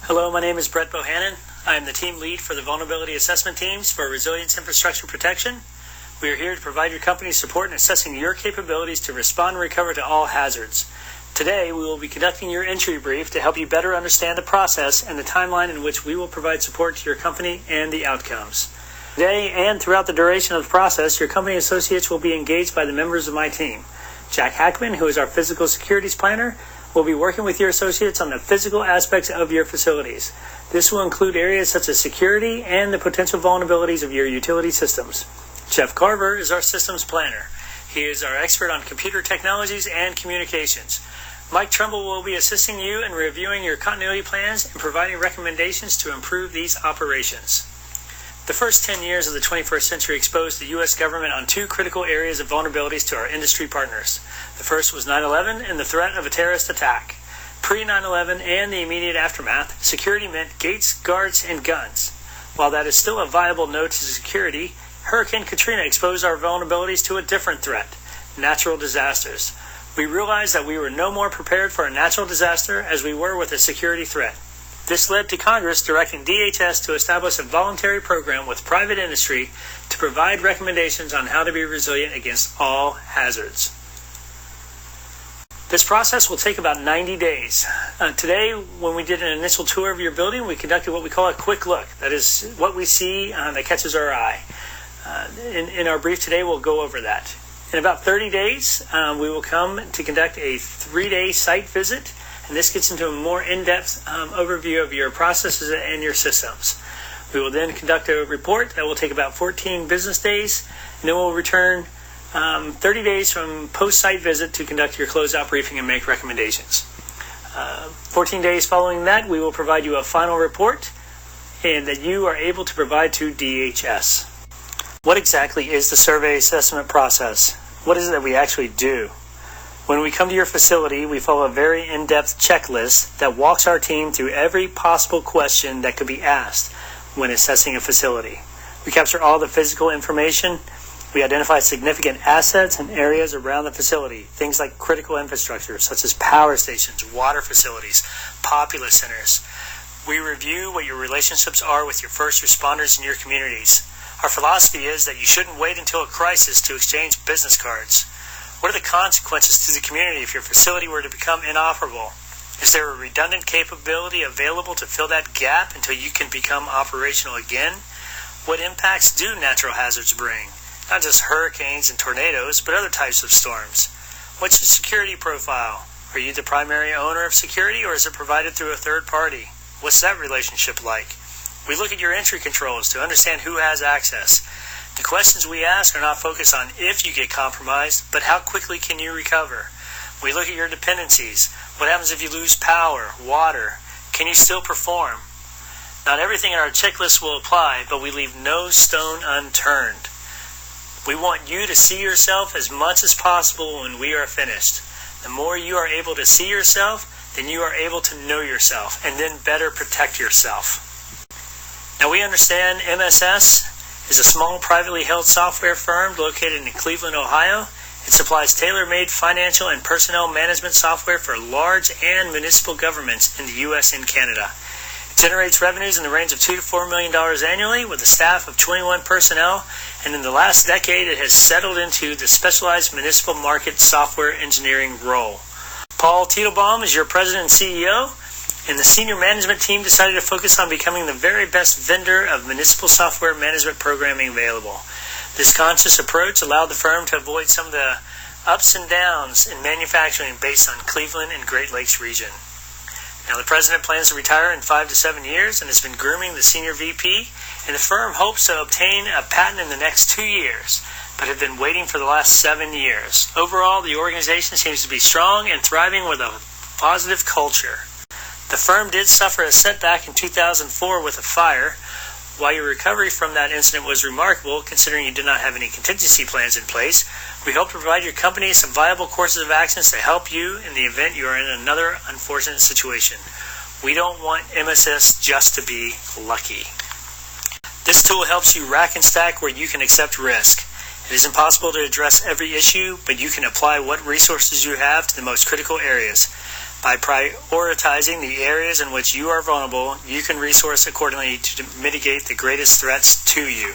Hello, my name is Brett Bohannon. I am the team lead for the vulnerability assessment teams for resilience infrastructure protection. We are here to provide your company support in assessing your capabilities to respond and recover to all hazards. Today, we will be conducting your entry brief to help you better understand the process and the timeline in which we will provide support to your company and the outcomes. Today and throughout the duration of the process, your company associates will be engaged by the members of my team. Jack Hackman, who is our physical securities planner, will be working with your associates on the physical aspects of your facilities. This will include areas such as security and the potential vulnerabilities of your utility systems. Jeff Carver is our systems planner. He is our expert on computer technologies and communications. Mike Trumbull will be assisting you in reviewing your continuity plans and providing recommendations to improve these operations. The first 10 years of the 21st century exposed the U.S. government on two critical areas of vulnerabilities to our industry partners. The first was 9/11 and the threat of a terrorist attack. Pre-9/11 and the immediate aftermath, security meant gates, guards, and guns. While that is still a viable node to security, Hurricane Katrina exposed our vulnerabilities to a different threat, natural disasters. We realized that we were no more prepared for a natural disaster as we were with a security threat. This led to Congress directing DHS to establish a voluntary program with private industry to provide recommendations on how to be resilient against all hazards. This process will take about 90 days. Today, when we did an initial tour of your building, we conducted what we call a quick look. That is what we see that catches our eye. In our brief today, we'll go over that. In about 30 days, we will come to conduct a 3-day site visit. And this gets into a more in-depth overview of your processes and your systems. We will then conduct a report that will take about 14 business days, and then we'll return 30 days from post-site visit to conduct your closeout briefing and make recommendations. 14 days following that, we will provide you a final report and that you are able to provide to DHS. What exactly is the survey assessment process? What is it that we actually do? When we come to your facility, we follow a very in-depth checklist that walks our team through every possible question that could be asked when assessing a facility. We capture all the physical information. We identify significant assets and areas around the facility, things like critical infrastructure, such as power stations, water facilities, populace centers. We review what your relationships are with your first responders in your communities. Our philosophy is that you shouldn't wait until a crisis to exchange business cards. What are the consequences to the community if your facility were to become inoperable? Is there a redundant capability available to fill that gap until you can become operational again? What impacts do natural hazards bring? Not just hurricanes and tornadoes, but other types of storms. What's your security profile? Are you the primary owner of security, or is it provided through a third party? What's that relationship like? We look at your entry controls to understand who has access. The questions we ask are not focused on if you get compromised, but how quickly can you recover. We look at your dependencies. What happens if you lose power, water? Can you still perform? Not everything in our checklist will apply, but we leave no stone unturned. We want you to see yourself as much as possible when we are finished. The more you are able to see yourself, then you are able to know yourself, and then better protect yourself. Now we understand MSS is a small privately held software firm located in Cleveland, Ohio. It supplies tailor-made financial and personnel management software for large and municipal governments in the U.S. and Canada. It generates revenues in the range of $2 to $4 million annually with a staff of 21 personnel, and in the last decade it has settled into the specialized municipal market software engineering role. Paul Titelbaum is your president and CEO. And the senior management team decided to focus on becoming the very best vendor of municipal software management programming available. This conscious approach allowed the firm to avoid some of the ups and downs in manufacturing based on Cleveland and Great Lakes region. Now the president plans to retire in 5 to 7 years and has been grooming the senior VP, and the firm hopes to obtain a patent in the next 2 years, but have been waiting for the last 7 years. Overall, the organization seems to be strong and thriving with a positive culture. The firm did suffer a setback in 2004 with a fire. While your recovery from that incident was remarkable, considering you did not have any contingency plans in place, we hope to provide your company some viable courses of actions to help you in the event you are in another unfortunate situation. We don't want MSS just to be lucky. This tool helps you rack and stack where you can accept risk. It is impossible to address every issue, but you can apply what resources you have to the most critical areas. By prioritizing the areas in which you are vulnerable, you can resource accordingly to mitigate the greatest threats to you.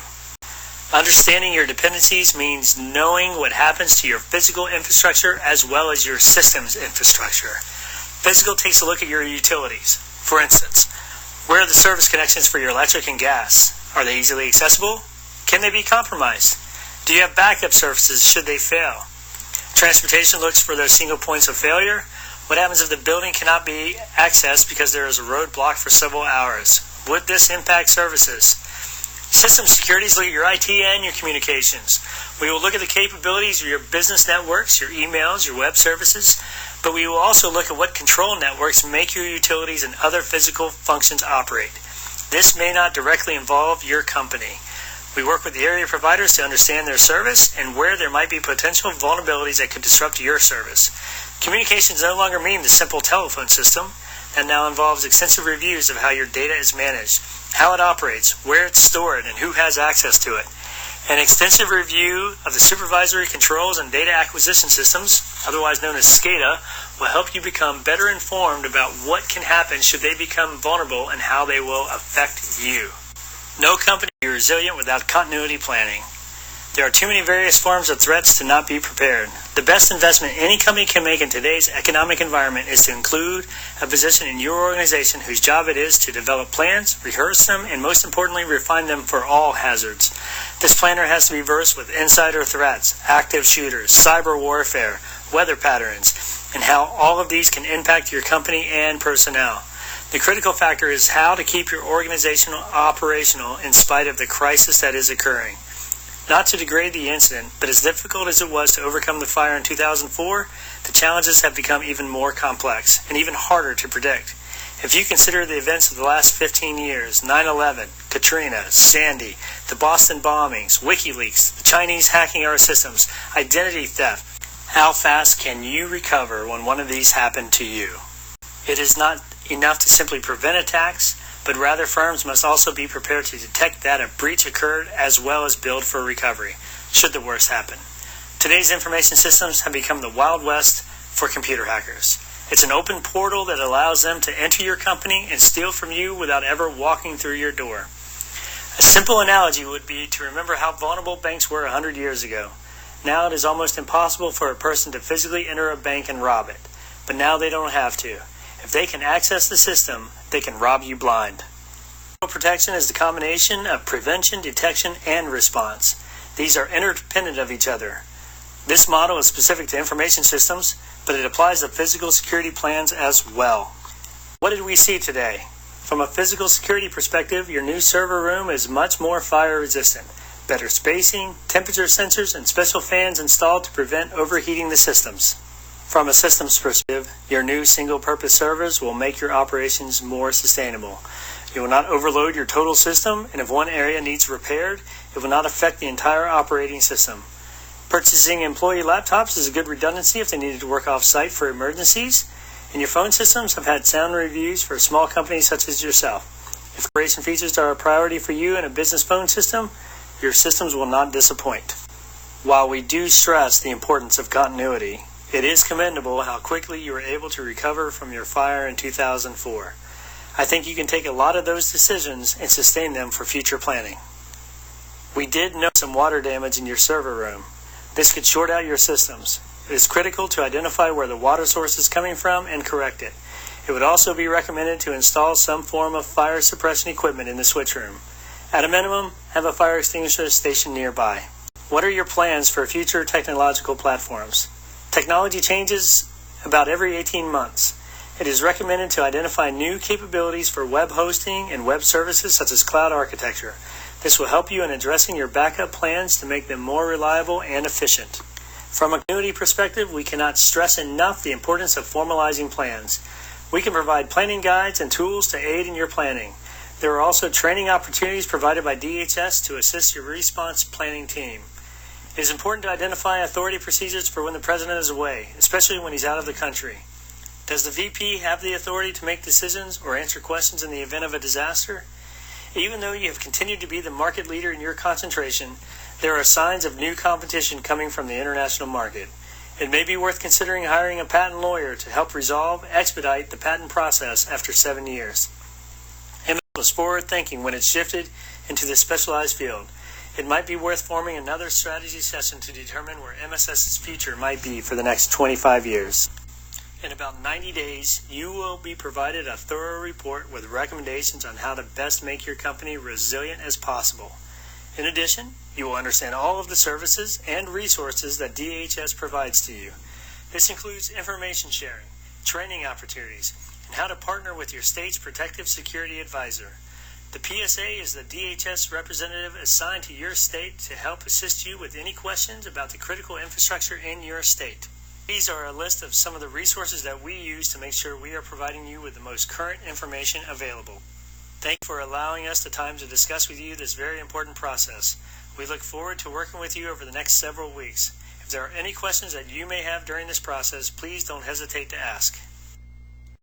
Understanding your dependencies means knowing what happens to your physical infrastructure as well as your systems infrastructure. Physical takes a look at your utilities. For instance, where are the service connections for your electric and gas? Are they easily accessible? Can they be compromised? Do you have backup services should they fail? Transportation looks for those single points of failure. What happens if the building cannot be accessed because there is a road blocked for several hours? Would this impact services? System securities look at your IT and your communications. We will look at the capabilities of your business networks, your emails, your web services, but we will also look at what control networks make your utilities and other physical functions operate. This may not directly involve your company. We work with the area providers to understand their service and where there might be potential vulnerabilities that could disrupt your service. Communications no longer mean the simple telephone system, and now involves extensive reviews of how your data is managed, how it operates, where it's stored, and who has access to it. An extensive review of the supervisory controls and data acquisition systems, otherwise known as SCADA, will help you become better informed about what can happen should they become vulnerable and how they will affect you. No company can be resilient without continuity planning. There are too many various forms of threats to not be prepared. The best investment any company can make in today's economic environment is to include a position in your organization whose job it is to develop plans, rehearse them, and most importantly, refine them for all hazards. This planner has to be versed with insider threats, active shooters, cyber warfare, weather patterns, and how all of these can impact your company and personnel. The critical factor is how to keep your organization operational in spite of the crisis that is occurring. Not to degrade the incident, but as difficult as it was to overcome the fire in 2004, the challenges have become even more complex and even harder to predict. If you consider the events of the last 15 years, 9/11, Katrina, Sandy, the Boston bombings, WikiLeaks, the Chinese hacking our systems, identity theft, how fast can you recover when one of these happen to you? It is not enough to simply prevent attacks, but rather firms must also be prepared to detect that a breach occurred as well as build for recovery, should the worst happen. Today's information systems have become the Wild West for computer hackers. It's an open portal that allows them to enter your company and steal from you without ever walking through your door. A simple analogy would be to remember how vulnerable banks were 100 years ago. Now it is almost impossible for a person to physically enter a bank and rob it, but now they don't have to. If they can access the system, they can rob you blind. Protection is the combination of prevention, detection, and response. These are interdependent of each other. This model is specific to information systems, but it applies to physical security plans as well. What did we see today? From a physical security perspective, your new server room is much more fire resistant. Better spacing, temperature sensors, and special fans installed to prevent overheating the systems. From a systems perspective, your new single-purpose servers will make your operations more sustainable. You will not overload your total system, and if one area needs repaired, it will not affect the entire operating system. Purchasing employee laptops is a good redundancy if they needed to work off-site for emergencies, and your phone systems have had sound reviews for small companies such as yourself. If operation features are a priority for you in a business phone system, your systems will not disappoint. While we do stress the importance of continuity, it is commendable how quickly you were able to recover from your fire in 2004. I think you can take a lot of those decisions and sustain them for future planning. We did note some water damage in your server room. This could short out your systems. It is critical to identify where the water source is coming from and correct it. It would also be recommended to install some form of fire suppression equipment in the switch room. At a minimum, have a fire extinguisher stationed nearby. What are your plans for future technological platforms? Technology changes about every 18 months. It is recommended to identify new capabilities for web hosting and web services such as cloud architecture. This will help you in addressing your backup plans to make them more reliable and efficient. From a continuity perspective, we cannot stress enough the importance of formalizing plans. We can provide planning guides and tools to aid in your planning. There are also training opportunities provided by DHS to assist your response planning team. It is important to identify authority procedures for when the president is away, especially when he's out of the country. Does the VP have the authority to make decisions or answer questions in the event of a disaster? Even though you have continued to be the market leader in your concentration, there are signs of new competition coming from the international market. It may be worth considering hiring a patent lawyer to help expedite the patent process after 7 years. MS was forward thinking when it shifted into this specialized field. It might be worth forming another strategy session to determine where MSS's future might be for the next 25 years. In about 90 days, you will be provided a thorough report with recommendations on how to best make your company resilient as possible. In addition, you will understand all of the services and resources that DHS provides to you. This includes information sharing, training opportunities, and how to partner with your state's protective security advisor. The PSA is the DHS representative assigned to your state to help assist you with any questions about the critical infrastructure in your state. These are a list of some of the resources that we use to make sure we are providing you with the most current information available. Thank you for allowing us the time to discuss with you this very important process. We look forward to working with you over the next several weeks. If there are any questions that you may have during this process, please don't hesitate to ask.